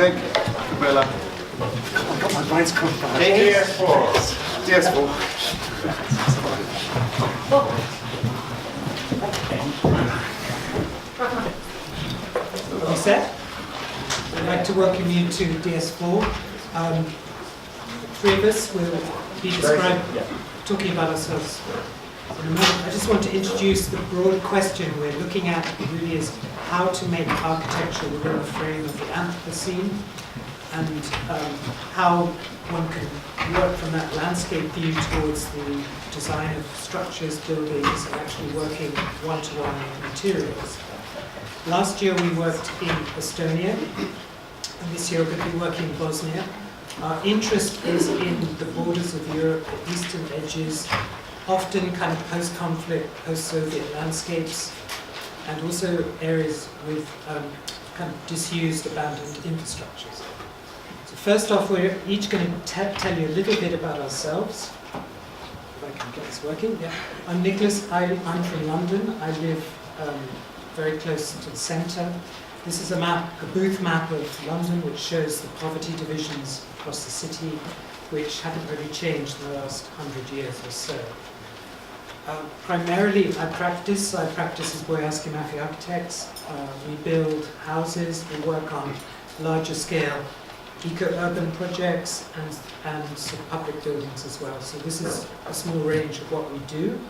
Thank you, Camila. Oh my God, my mind's gone bad. DS4. DS4. You set? I'd like to welcome you to DS4. Three of us will be talking about ourselves in a moment. I just want to introduce the broad question we're looking at really is how to make architecture within the frame of the Anthropocene, and how one can work from that landscape view towards the design of structures, buildings, and actually working one-to-one with materials. Last year we worked in Estonia, and this year we're going to be working in Bosnia. Our interest is in the borders of Europe, the eastern edges, often kind of post-conflict, post-Soviet landscapes, and also areas with kind of disused, abandoned infrastructures. So first off, we're each going to tell you a little bit about ourselves. If I can get this working. Yeah. I'm Nicholas. I'm from London. I live very close to the centre. This is a booth map of London, which shows the poverty divisions across the city, which haven't really changed in the last 100 years or so. Primarily, I practice as Boyarsky Mafia architects. We build houses, we work on larger scale eco-urban projects and sort of public buildings as well. So this is a small range of what we do.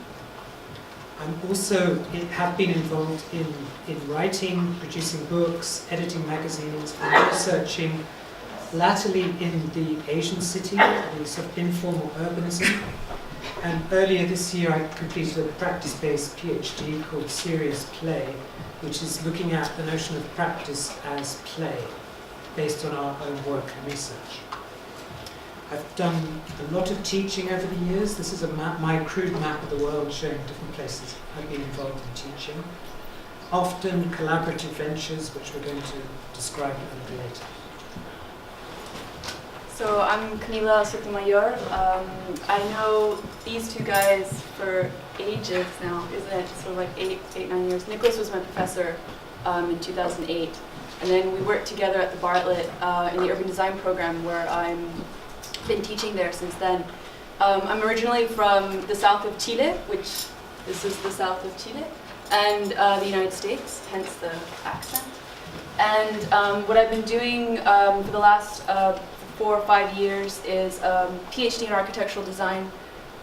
I'm also have been involved in writing, producing books, editing magazines, and researching latterly in the Asian city, the sort of informal urbanism. And earlier this year I completed a practice-based PhD called Serious Play, which is looking at the notion of practice as play, based on our own work and research. I've done a lot of teaching over the years. This is my crude map of the world showing different places I've been involved in teaching. Often collaborative ventures, which we're going to describe a little later. So I'm Camila Sotomayor. I know these two guys for ages now, isn't it? So like eight, 9 years. Nicholas was my professor in 2008. And then we worked together at the Bartlett in the urban design program where I'm been teaching there since then. I'm originally from the south of Chile, which this is the south of Chile, and the United States, hence the accent. And what I've been doing for the last 4 or 5 years is PhD in architectural design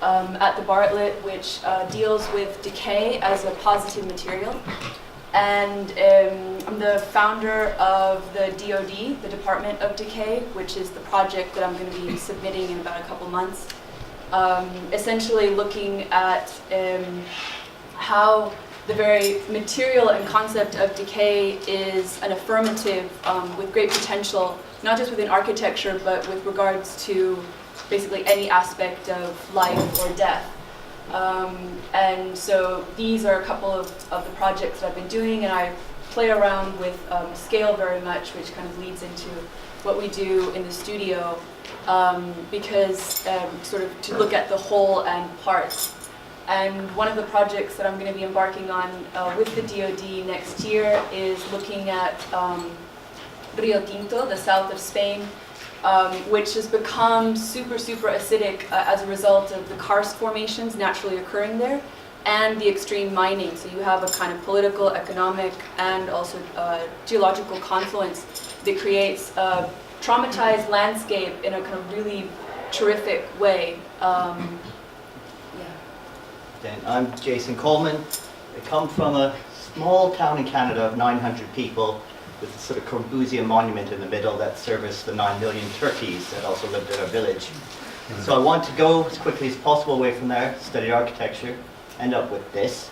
at the Bartlett, which deals with decay as a positive material. And I'm the founder of the DoD, the Department of Decay, which is the project that I'm going to be submitting in about a couple months. Essentially looking at how the very material and concept of decay is an affirmative with great potential, not just within architecture, but with regards to basically any aspect of life or death. And so these are a couple of the projects that I've been doing, and I play around with scale very much, which kind of leads into what we do in the studio, because sort of to look at the whole and parts. And one of the projects that I'm going to be embarking on with the DoD next year is looking at Rio Tinto, the south of Spain, which has become super acidic as a result of the karst formations naturally occurring there and the extreme mining. So you have a kind of political, economic, and also geological confluence that creates a traumatized landscape in a kind of really terrific way. Then I'm Jason Coleman. I come from a small town in Canada of 900 people with a sort of Corbusier monument in the middle that serviced the 9 million turkeys that also lived in our village. So I want to go as quickly as possible away from there, study architecture, end up with this.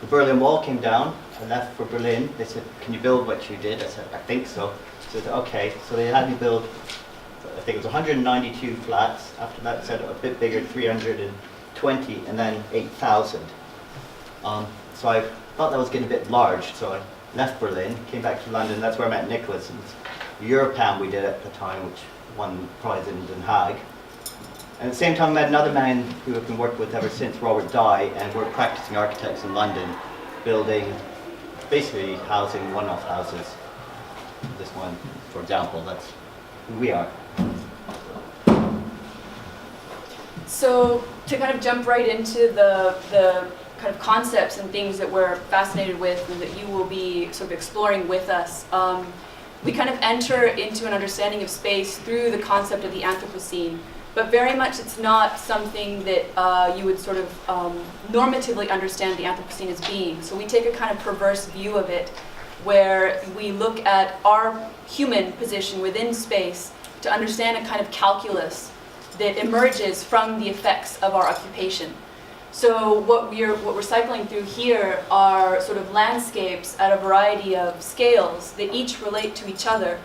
The Berlin Wall came down. I left for Berlin. They said, "Can you build what you did?" I said, "I think so." So I said, "Okay." So they had me build, I think it was 192 flats. After that, I said a bit bigger, 320, and then 8,000. So I thought that was getting a bit large, so I left Berlin, came back to London. That's where I met Nicholas. It was Europan we did at the time, which won the prize in Den Haag. And at the same time, I met another man who I've been working with ever since, Robert Dye, and we're practicing architects in London, building basically housing, one-off houses. this one, for example. That's who we are. So to kind of jump right into the kind of concepts and things that we're fascinated with and that you will be sort of exploring with us, we kind of enter into an understanding of space through the concept of the Anthropocene. But very much it's not something that you would sort of normatively understand the Anthropocene as being. So we take a kind of perverse view of it, where we look at our human position within space to understand a kind of calculus that emerges from the effects of our occupation. So what we're cycling through here are sort of landscapes at a variety of scales that each relate to each other.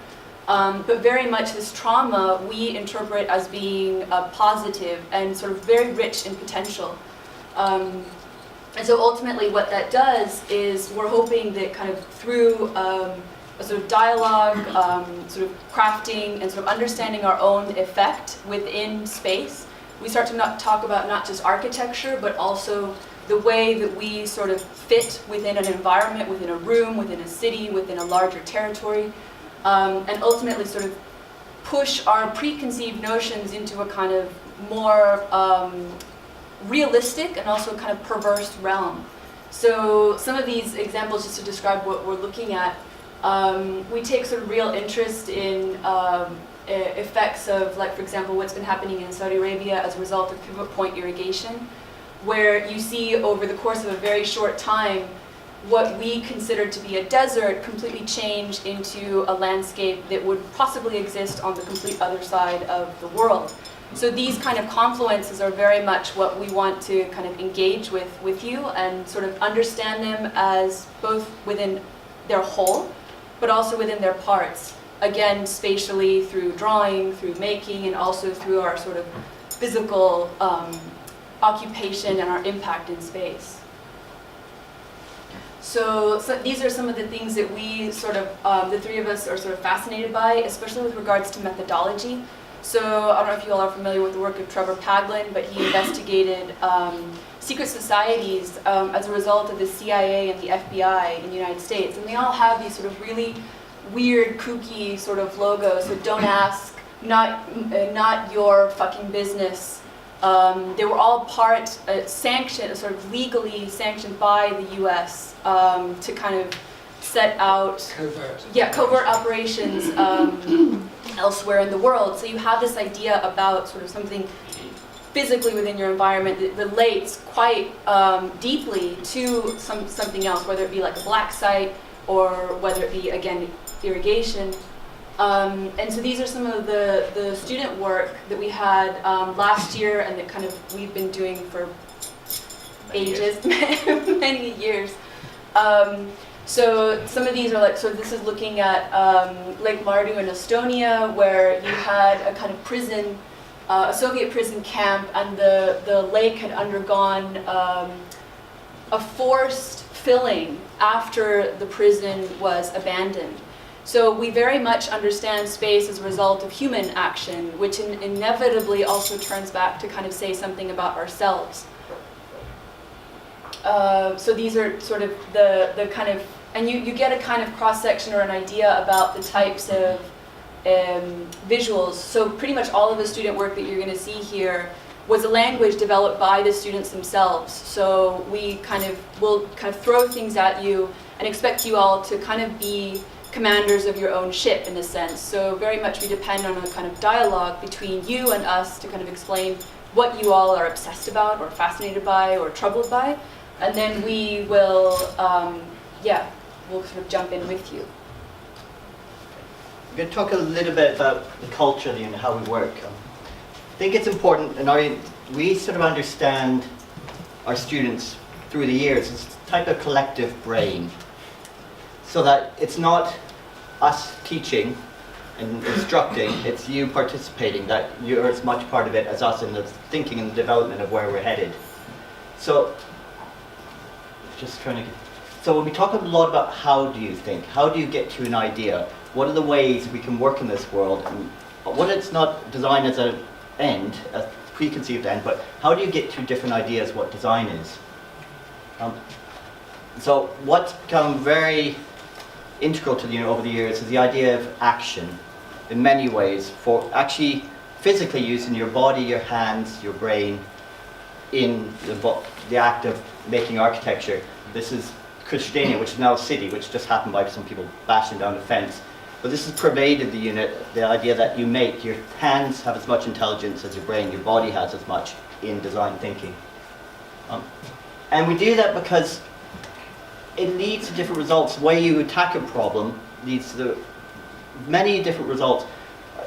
But very much this trauma we interpret as being positive and sort of very rich in potential. And so ultimately what that does is we're hoping that kind of through a sort of dialogue, sort of crafting and sort of understanding our own effect within space, we start to talk about not just architecture, but also the way that we sort of fit within an environment, within a room, within a city, within a larger territory, and ultimately sort of push our preconceived notions into a kind of more realistic and also kind of perverse realm. So some of these examples, just to describe what we're looking at, we take sort of real interest in effects of, like, for example, what's been happening in Saudi Arabia as a result of pivot point irrigation, where you see over the course of a very short time what we consider to be a desert completely change into a landscape that would possibly exist on the complete other side of the world. So these kind of confluences are very much what we want to kind of engage with you and sort of understand them as both within their whole, but also within their parts. Again, spatially, through drawing, through making, and also through our sort of physical occupation and our impact in space. So these are some of the things that we sort of, the three of us are sort of fascinated by, especially with regards to methodology. So I don't know if you all are familiar with the work of Trevor Paglen, but he investigated secret societies as a result of the CIA and the FBI in the United States. And they all have these sort of really weird, kooky sort of logos. So don't ask, not your fucking business. They were all sanctioned, sort of legally sanctioned by the U.S. To kind of set out covert operations elsewhere in the world. So you have this idea about sort of something physically within your environment that relates quite deeply to something else, whether it be like a black site or whether it be, again, irrigation. And so these are some of the student work that we had last year and that kind of we've been doing for ages, many years. So some of these are like, so this is looking at Lake Mardu in Estonia, where you had a kind of prison, a Soviet prison camp, and the lake had undergone a forced filling after the prison was abandoned. So we very much understand space as a result of human action, which inevitably also turns back to kind of say something about ourselves. So these are sort of the kind of, and you get a kind of cross-section or an idea about the types of visuals. So pretty much all of the student work that you're going to see here was a language developed by the students themselves. So we will kind of throw things at you and expect you all to kind of be commanders of your own ship in a sense. So very much we depend on a kind of dialogue between you and us to kind of explain what you all are obsessed about or fascinated by or troubled by. And then we will, we'll sort of jump in with you. I'm going to talk a little bit about the culture and how we work. I think it's important, and we sort of understand our students through the years as a type of collective brain, so that it's not us teaching and instructing, it's you participating, that you're as much part of it as us in the thinking and the development of where we're headed. So when we talk a lot about how do you think, how do you get to an idea, what are the ways we can work in this world, and what it's not designed as an end, a preconceived end, but how do you get to different ideas what design is? So what's become very integral to the unit over the years is the idea of action in many ways, for actually physically using your body, your hands, your brain in the act of making architecture. This is Christiania, which is now a city, which just happened by some people bashing down the fence. But this has pervaded the unit, the idea that your hands have as much intelligence as your brain, your body has as much in design thinking. And we do that because it leads to different results. The way you attack a problem leads to many different results.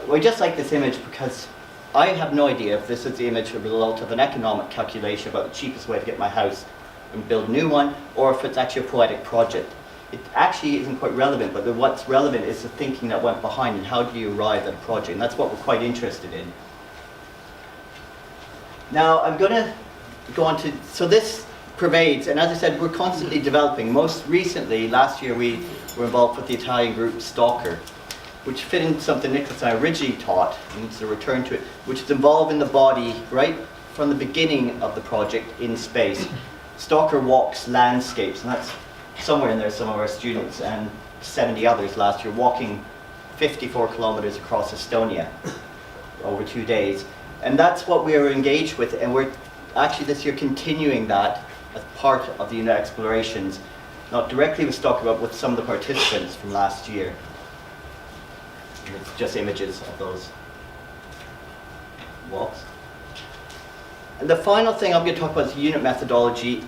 We just like this image because I have no idea if this is the image of a result of an economic calculation about the cheapest way to get my house and build a new one, or if it's actually a poetic project. It actually isn't quite relevant, but what's relevant is the thinking that went behind and how do you arrive at a project, and that's what we're quite interested in. Now I'm going to go on to, so this pervades, and as I said, we're constantly developing. Most recently, last year, we were involved with the Italian group Stalker, which fit in something Nicholas and I originally taught, and it's a return to it, which is involved in the body right from the beginning of the project in space. Stalker walks landscapes, and that's somewhere in there, some of our students and 70 others last year walking 54 kilometers across Estonia over 2 days. And that's what we are engaged with, and we're actually this year continuing that as part of the unit explorations, not directly with Stalker, but with some of the participants from last year. And it's just images of those walks. And the final thing I'm going to talk about is unit methodology.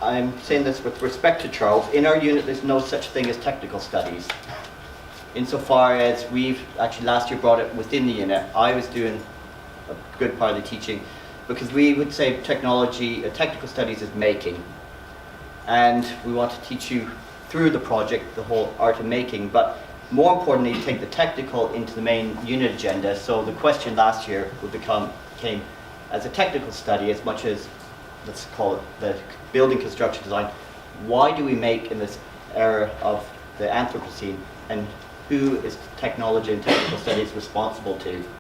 I'm saying this with respect to Charles. In our unit, there's no such thing as technical studies. Insofar as we've actually last year brought it within the unit, I was doing a good part of the teaching, because we would say technical studies is making. And we want to teach you through the project the whole art of making, but more importantly, take the technical into the main unit agenda. So the question last year came as a technical study as much as, let's call it the building construction design. Why do we make in this era of the Anthropocene, and who is technology and technical studies responsible to?